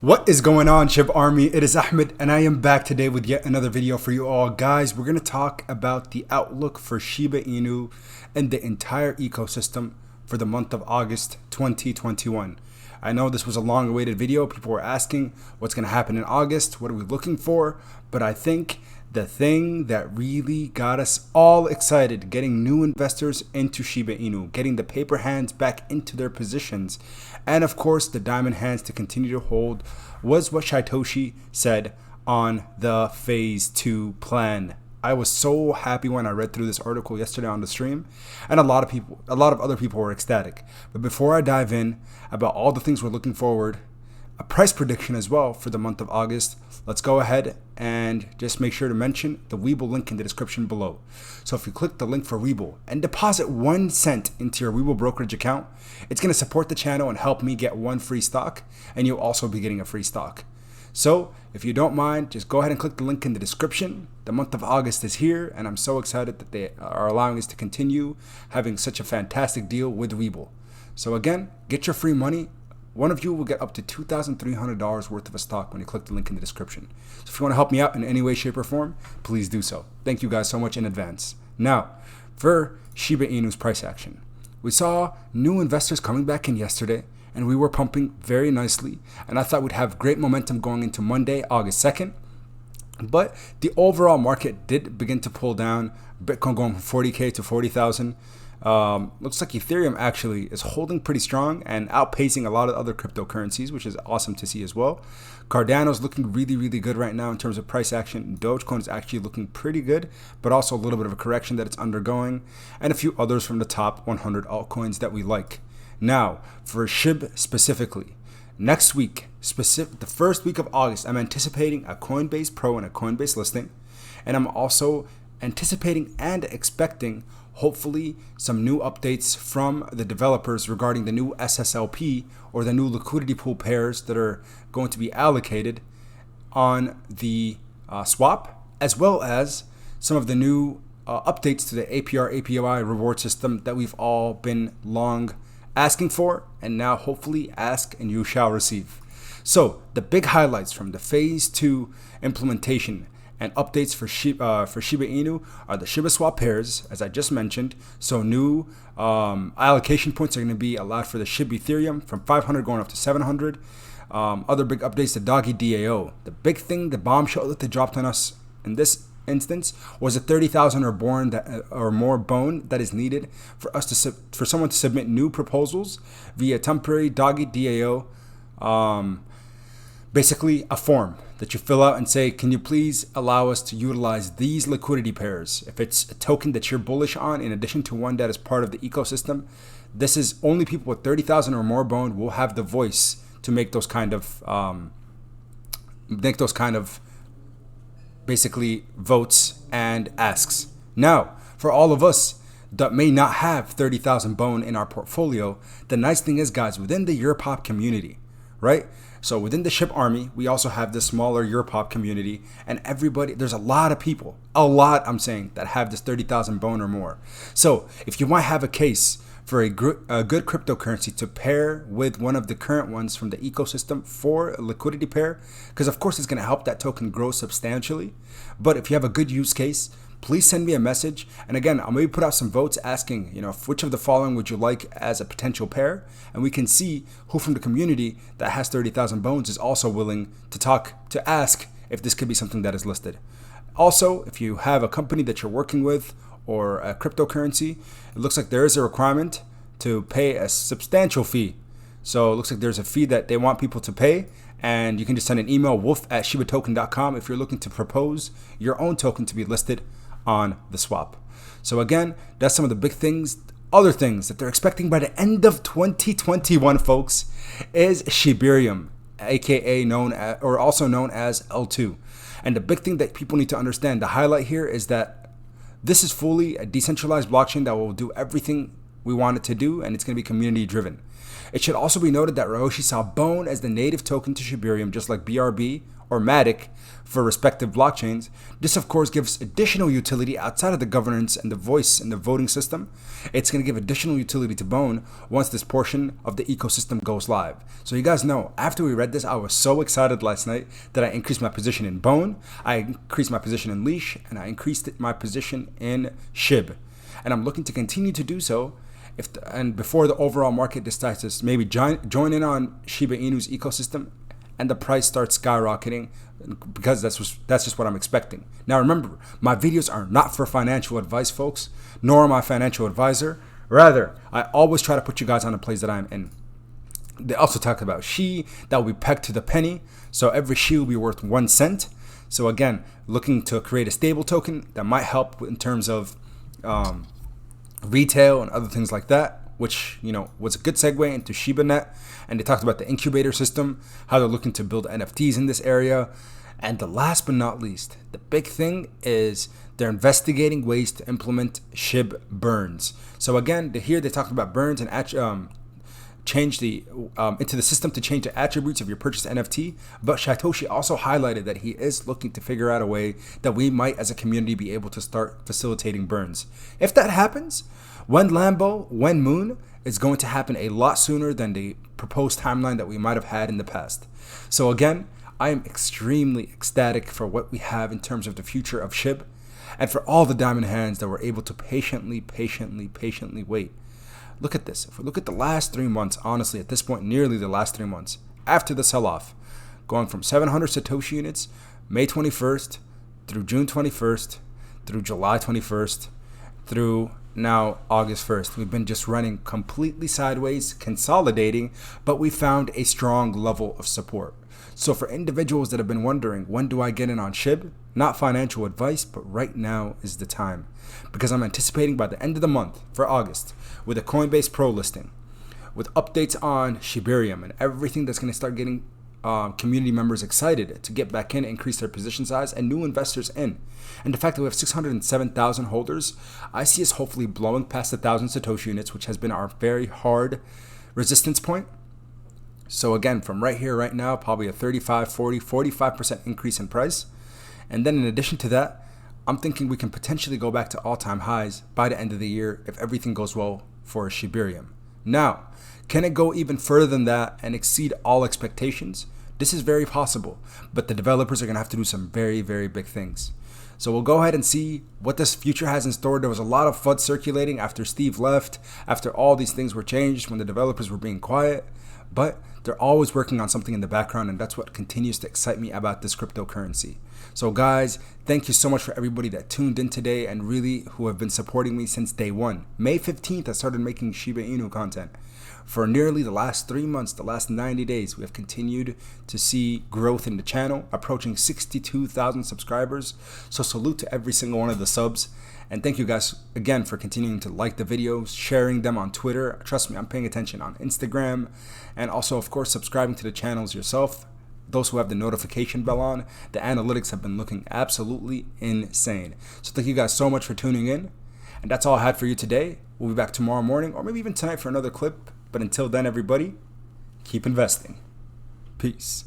What is going on, SHIB Army? It is Ahmed and I am back today with yet another video for you all. Guys, we're going to talk about the outlook for Shiba Inu and the entire ecosystem for the month of August 2021. I know this was a long awaited video. People were asking what's going to happen in August, what are we looking for? But I think the thing that really got us all excited, getting new investors into Shiba Inu, getting the paper hands back into their positions, and of course the diamond hands to continue to hold, was what Satoshi said on the phase 2 plan. I was so happy when I read through this article yesterday on the stream, and a lot of other people were ecstatic. But before I dive in about all the things we're looking forward, a price prediction as well for the month of August, let's go ahead and just make sure to mention the Webull link in the description below. So if you click the link for Webull and deposit 1 cent into your Webull brokerage account, it's going to support the channel and help me get 1 free stock, and you'll also be getting a free stock. So if you don't mind, just go ahead and click the link in the description. The month of August is here, and I'm so excited that they are allowing us to continue having such a fantastic deal with Webull. So again, get your free money. One of you will get up to $2,300 worth of a stock when you click the link in the description. So if you want to help me out in any way, shape, or form, please do so. Thank you guys so much in advance. Now, for Shiba Inu's price action. We saw new investors coming back in yesterday, and we were pumping very nicely. And I thought we'd have great momentum going into Monday, August 2nd. But the overall market did begin to pull down. Bitcoin going from 40K to 40,000. Looks like Ethereum actually is holding pretty strong and outpacing a lot of other cryptocurrencies, which is awesome to see as well. Cardano's looking really good right now in terms of price action. Dogecoin is actually looking pretty good, but also a little bit of a correction that it's undergoing, and a few others from the top 100 altcoins that we like. Now, for SHIB specifically, next week, the first week of August, I'm anticipating a Coinbase Pro and a Coinbase listing, and I'm also anticipating and expecting hopefully some new updates from the developers regarding the new SSLP, or the new liquidity pool pairs that are going to be allocated on the swap, as well as some of the new updates to the APR API reward system that we've all been long asking for, and now hopefully ask and you shall receive. So the big highlights from the phase 2 implementation and updates for Shiba Inu are the SHIBASWAP pairs, as I just mentioned. So new allocation points are going to be allowed for the SHIB Ethereum from 500 going up to 700. Other big updates, the Doggy DAO. The big thing, the bombshell that they dropped on us in this instance, was a 30,000 or more bone that is needed for us for someone to submit new proposals via temporary Doggy DAO. Basically a form that you fill out and say, can you please allow us to utilize these liquidity pairs? If it's a token that you're bullish on, in addition to one that is part of the ecosystem, this is only people with 30,000 or more bone will have the voice to make those kind of basically votes and asks. Now, for all of us that may not have 30,000 bone in our portfolio, the nice thing is, guys, within the YourPOP community, right? So within the SHIB army, we also have this smaller YourPOP community, and everybody, there's a lot of people, I'm saying, that have this 30,000 bone or more. So if you might have a case for a good cryptocurrency to pair with one of the current ones from the ecosystem for a liquidity pair, because of course it's going to help that token grow substantially. But if you have a good use case, please send me a message. And again, I'll maybe put out some votes asking, which of the following would you like as a potential pair? And we can see who from the community that has 30,000 bones is also willing to ask if this could be something that is listed. Also, if you have a company that you're working with or a cryptocurrency, it looks like there is a requirement to pay a substantial fee. So it looks like there's a fee that they want people to pay, and you can just send an email, wolf@shibatoken.com, if you're looking to propose your own token to be listed on the swap. So again, that's some of the big things. Other things that they're expecting by the end of 2021, folks, is Shibarium, aka also known as L2. And the big thing that people need to understand, the highlight here, is that this is fully a decentralized blockchain that will do everything we want it to do, and it's going to be community driven. It should also be noted that Ryoshi saw Bone as the native token to Shibarium, just like BRB or Matic for respective blockchains. This of course gives additional utility outside of the governance and the voice and the voting system. It's going to give additional utility to Bone once this portion of the ecosystem goes live. So you guys know, after we read this, I was so excited last night that I increased my position in Bone, I increased my position in Leash, and I increased my position in SHIB. And I'm looking to continue to do so and before the overall market decides to maybe join in on Shiba Inu's ecosystem and the price starts skyrocketing, because that's just what I'm expecting. Now remember, my videos are not for financial advice, folks, nor am I a financial advisor. Rather, I always try to put you guys on the plays that I'm in. They also talk about SHI that will be pegged to the penny, so every SHI will be worth 1 cent. So again, looking to create a stable token that might help in terms of retail and other things like that, which, you know, was a good segue into ShibaNet. And they talked about the incubator system, how they're looking to build NFTs in this area. And the last but not least, the big thing is they're investigating ways to implement SHIB burns. So again, here they talked about burns and change the into the system to change the attributes of your purchased NFT. But Satoshi also highlighted that he is looking to figure out a way that we might as a community be able to start facilitating burns. If that happens, when Moon is going to happen a lot sooner than the proposed timeline that we might have had in the past. So again, I am extremely ecstatic for what we have in terms of the future of SHIB, and for all the diamond hands that were able to patiently wait. Look at this. If we look at the last 3 months, honestly, at this point, nearly the last 3 months, after the sell-off, going from 700 Satoshi units, May 21st, through June 21st, through July 21st, through now August 1st. We've been just running completely sideways, consolidating, but we found a strong level of support. So for individuals that have been wondering, when do I get in on SHIB? Not financial advice, but right now is the time. Because I'm anticipating by the end of the month, for August, with a Coinbase Pro listing, with updates on Shibarium and everything that's going to start getting community members excited to get back in, increase their position size, and new investors in. And the fact that we have 607,000 holders, I see us hopefully blowing past 1,000 Satoshi units, which has been our very hard resistance point. So again, from right here, right now, probably a 35, 40, 45% increase in price. And then in addition to that, I'm thinking we can potentially go back to all-time highs by the end of the year if everything goes well for Shibarium. Now, can it go even further than that and exceed all expectations? This is very possible, but the developers are going to have to do some very big things. So we'll go ahead and see what this future has in store. There was a lot of FUD circulating after Steve left, after all these things were changed, when the developers were being quiet, but they're always working on something in the background, and that's what continues to excite me about this cryptocurrency. So guys, thank you so much for everybody that tuned in today and really who have been supporting me since day one. May 15th, I started making Shiba Inu content. For nearly the last 3 months, the last 90 days, we have continued to see growth in the channel, approaching 62,000 subscribers. So salute to every single one of the subs. And thank you guys again for continuing to like the videos, sharing them on Twitter. Trust me, I'm paying attention on Instagram. And also, of course, subscribing to the channels yourself. Those who have the notification bell on, the analytics have been looking absolutely insane. So thank you guys so much for tuning in. And that's all I had for you today. We'll be back tomorrow morning or maybe even tonight for another clip. But until then, everybody, keep investing. Peace.